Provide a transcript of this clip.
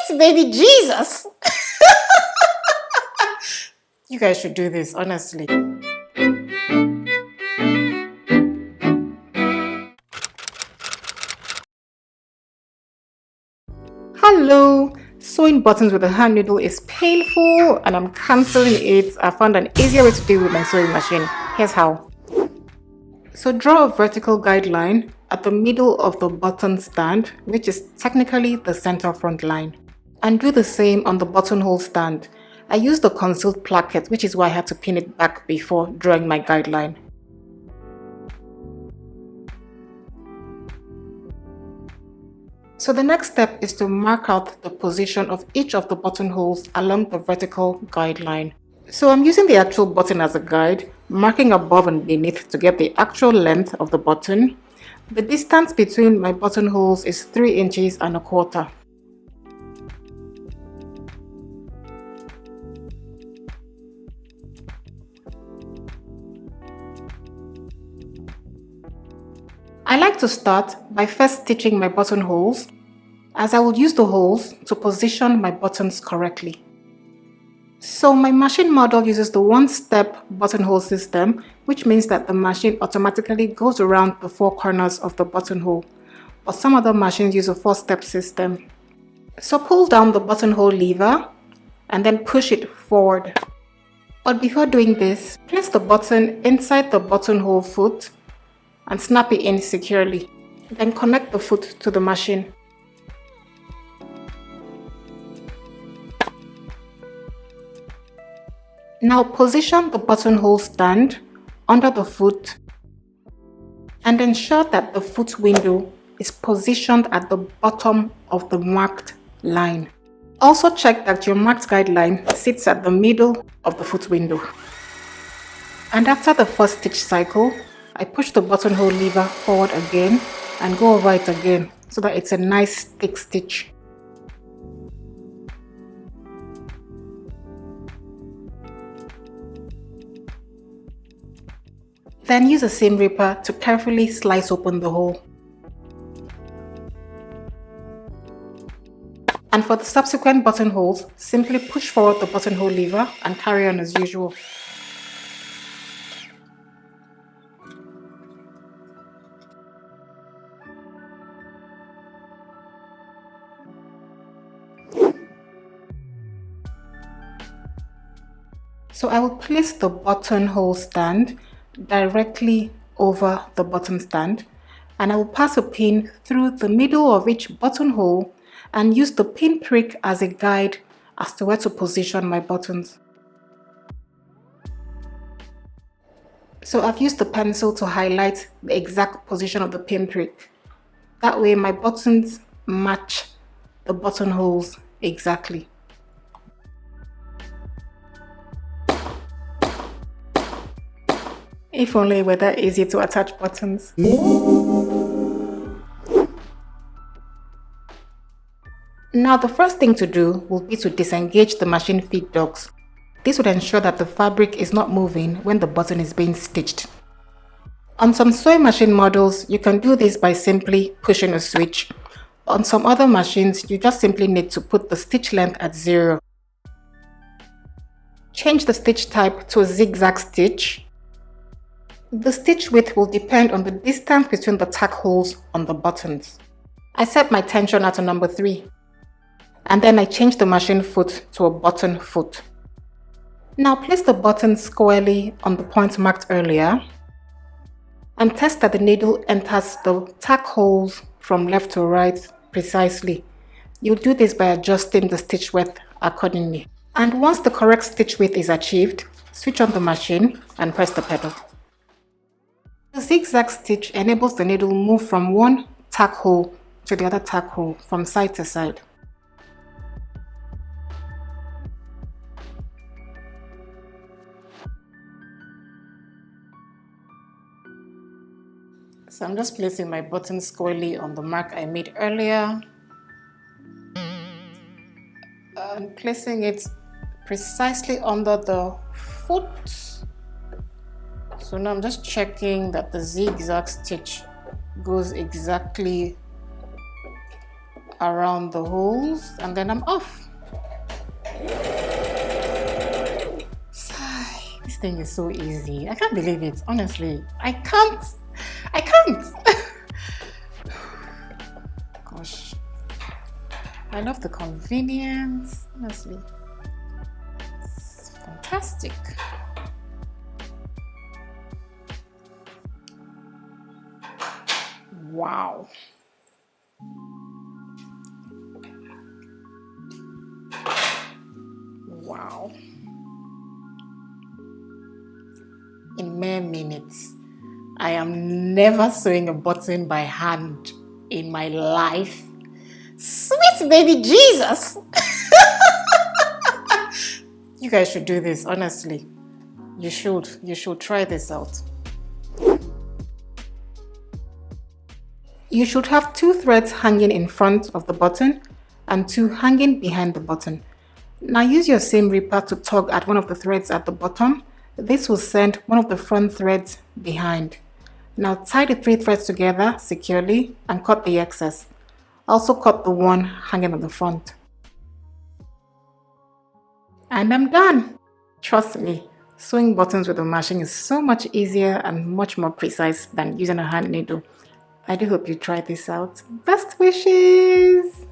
Sweet baby Jesus! You guys should do this, honestly. Hello! Sewing buttons with a hand needle is painful and I'm cancelling it. I found an easier way to do it with my sewing machine. Here's how. So draw a vertical guideline at the middle of the button stand, which is technically the center front line. And do the same on the buttonhole stand. I used the concealed placket, which is why I had to pin it back before drawing my guideline. So the next step is to mark out the position of each of the buttonholes along the vertical guideline. So I'm using the actual button as a guide, marking above and beneath to get the actual length of the button. The distance between my buttonholes is 3 inches and a quarter. I like to start by first stitching my buttonholes, as I will use the holes to position my buttons correctly. So my machine model uses the one-step buttonhole system, which means that the machine automatically goes around the 4 corners of the buttonhole, but some other machines use a 4-step system. So pull down the buttonhole lever and then push it forward. But before doing this, place the button inside the buttonhole foot and snap it in securely. Then connect the foot to the machine. Now position the buttonhole stand under the foot and ensure that the foot window is positioned at the bottom of the marked line. Also check that your marked guideline sits at the middle of the foot window. And after the first stitch cycle, I push the buttonhole lever forward again and go over it again so that it's a nice thick stitch. Then use a seam ripper to carefully slice open the hole. And for the subsequent buttonholes, simply push forward the buttonhole lever and carry on as usual. So I will place the buttonhole stand directly over the button stand, and I will pass a pin through the middle of each buttonhole and use the pin prick as a guide as to where to position my buttons. So I've used the pencil to highlight the exact position of the pin prick. That way my buttons match the buttonholes exactly. If only it were that easy to attach buttons. Now the first thing to do will be to disengage the machine feed dogs. This would ensure that the fabric is not moving when the button is being stitched. On some sewing machine models, you can do this by simply pushing a switch. On some other machines, you just simply need to put the stitch length at 0. Change the stitch type to a zigzag stitch. The stitch width will depend on the distance between the tack holes on the buttons. I set my tension at a number 3. And then I change the machine foot to a button foot. Now place the button squarely on the point marked earlier and test that the needle enters the tack holes from left to right precisely. You'll do this by adjusting the stitch width accordingly. And once the correct stitch width is achieved, switch on the machine and press the pedal. The zigzag stitch enables the needle move from one tack hole to the other tack hole from side to side. So I'm just placing my button squarely on the mark I made earlier and placing it precisely under the foot. So now I'm just checking that the zigzag stitch goes exactly around the holes and then I'm off. This thing is so easy. I can't believe it, honestly. I can't. Gosh. I love the convenience, honestly. It's fantastic. Wow. Wow. In mere minutes. I am never sewing a button by hand in my life. Sweet baby Jesus! You guys should do this, honestly. You should try this out. You should have 2 threads hanging in front of the button and 2 hanging behind the button. Now use your seam ripper to tug at one of the threads at the bottom. This will send one of the front threads behind. Now tie the 3 threads together securely and cut the excess. Also cut the one hanging on the front. And I'm done! Trust me, sewing buttons with a machine is so much easier and much more precise than using a hand needle. I do hope you try this out. Best wishes!